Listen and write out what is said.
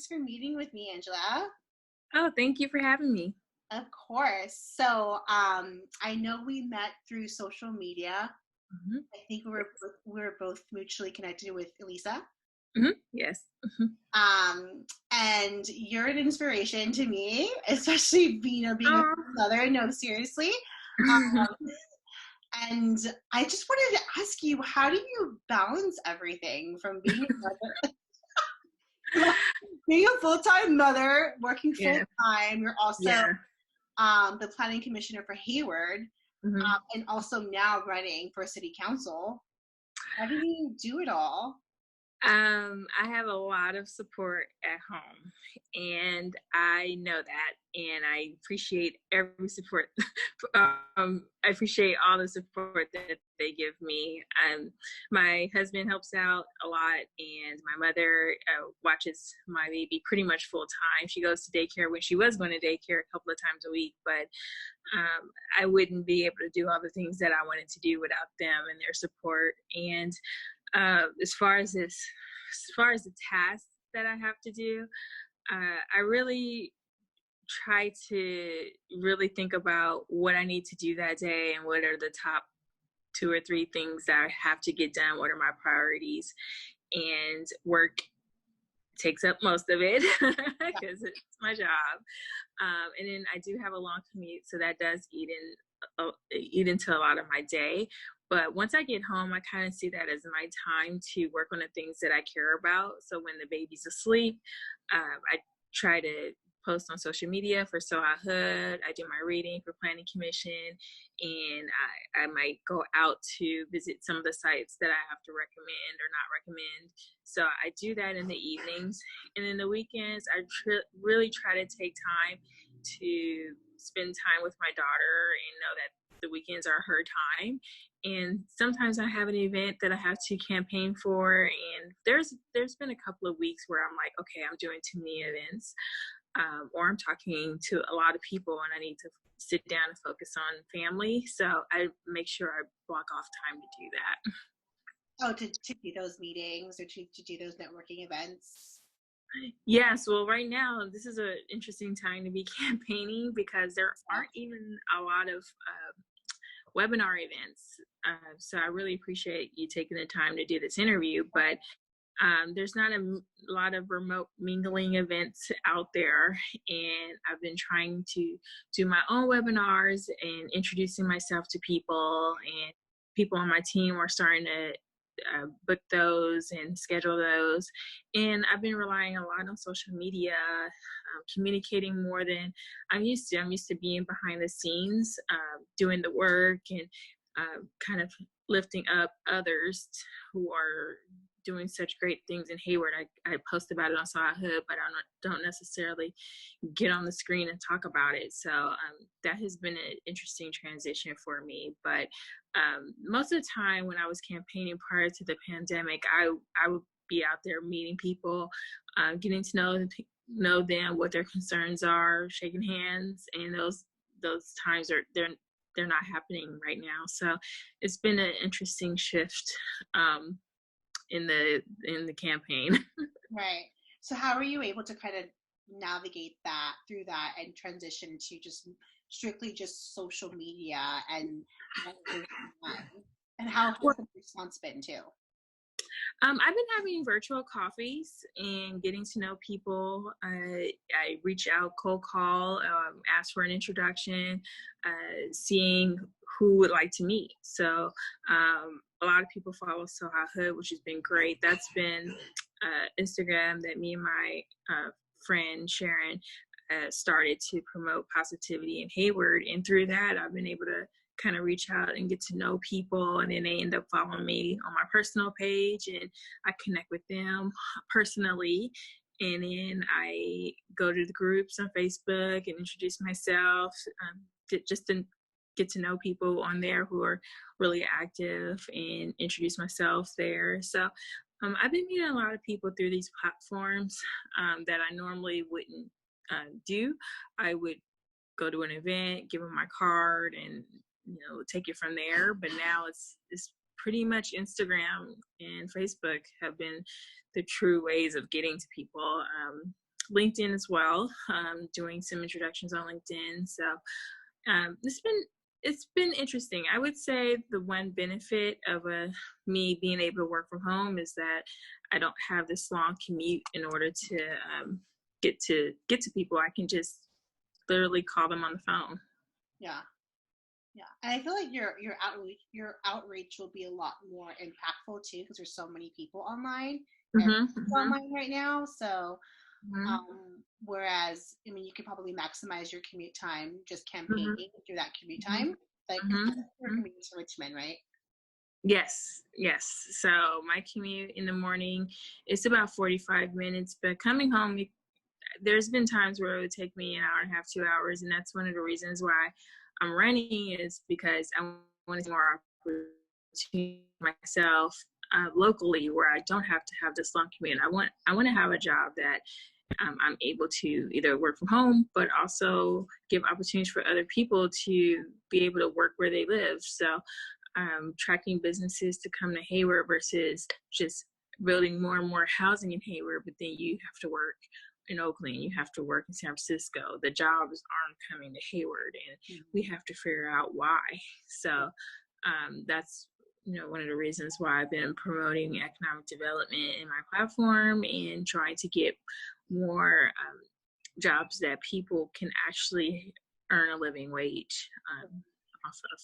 Thanks for meeting with me, Angela. Oh, thank you for having me. Of course. So, I know we met through social media. Hmm. I think we were both mutually connected with Elisa. Yes. And you're an inspiration to me, especially being a Oh. mother. No, seriously. And I just wanted to ask you, how do you balance everything from being a mother, being a full-time mother, working Yeah. full-time? You're also Yeah. the planning commissioner for Hayward, Hmm. and also now running for city council. How do you do it all? I have a lot of support at home, and I know that, and I appreciate every support. I appreciate all the support that they give me. My husband helps out a lot, and my mother watches my baby pretty much full time. She goes to daycare when she was going to daycare a couple of times a week, but I wouldn't be able to do all the things that I wanted to do without them and their support. And as far as the tasks that I have to do, I really try to really think about what I need to do that day and what are the top two or three things that I have to get done. What are my priorities? And work takes up most of it because it's my job. And then I do have a long commute, so that does eat into a lot of my day. But once I get home, I kind of see that as my time to work on the things that I care about. So when the baby's asleep, I try to post on social media for So I Hood. I do my reading for Planning Commission, and I might go out to visit some of the sites that I have to recommend or not recommend. So I do that in the evenings. And in the weekends, I really try to take time to spend time with my daughter and know that the weekends are her time. And sometimes I have an event that I have to campaign for, and there's been a couple of weeks where I'm like, okay, I'm doing too many events, or I'm talking to a lot of people and I need to sit down and focus on family. So I make sure I block off time to do that. Oh, to do those meetings or to do those networking events. Yes, well, right now, this is an interesting time to be campaigning because there aren't even a lot of webinar events. So I really appreciate you taking the time to do this interview, but there's not a lot of remote mingling events out there. And I've been trying to do my own webinars and introducing myself to people, and people on my team are starting to book those and schedule those. And I've been relying a lot on social media, communicating more than I'm used to. I'm used to being behind the scenes, doing the work, and kind of lifting up others who are doing such great things in Hayward. I post about it on So I Hood, but I don't necessarily get on the screen and talk about it. So that has been an interesting transition for me. But most of the time when I was campaigning prior to the pandemic, I would be out there meeting people, getting to know them, what their concerns are, shaking hands, and those times they're not happening right now. So it's been an interesting shift in the campaign. Right. So how were you able to kind of navigate that through that and transition to just strictly just social media and networking online? And how has the response been too? I've been having virtual coffees and getting to know people. I reach out, cold call, ask for an introduction, seeing who would like to meet. So a lot of people follow So I Hood, which has been great. That's been Instagram that me and my friend Sharon started to promote positivity in Hayward. And through that, I've been able to kind of reach out and get to know people, and then they end up following me on my personal page, and I connect with them personally, and then I go to the groups on Facebook and introduce myself, just to get to know people on there who are really active and introduce myself there. So I've been meeting a lot of people through these platforms that I normally wouldn't do. I would go to an event, give them my card, and take it from there. But now it's pretty much Instagram and Facebook have been the true ways of getting to people. LinkedIn as well, doing some introductions on LinkedIn. So it's been interesting. I would say the one benefit of me being able to work from home is that I don't have this long commute in order to get to people. I can just literally call them on the phone. Yeah. Yeah, and I feel like your outreach will be a lot more impactful too because there's so many people online and online right now. So, whereas I mean, you could probably maximize your commute time just campaigning through that commute time. Like your commute to Richmond, right? Yes, yes. So my commute in the morning is about 45 minutes, but coming home, there's been times where it would take me an hour and a half, 2 hours, and that's one of the reasons why I'm running is because I want to see more opportunity myself locally where I don't have to have this long commute. I want to have a job that I'm able to either work from home, but also give opportunities for other people to be able to work where they live. So tracking businesses to come to Hayward versus just building more and more housing in Hayward, but then you have to work in Oakland, you have to work in San Francisco. The jobs aren't coming to Hayward, and we have to figure out why. So that's one of the reasons why I've been promoting economic development in my platform and trying to get more jobs that people can actually earn a living wage off of.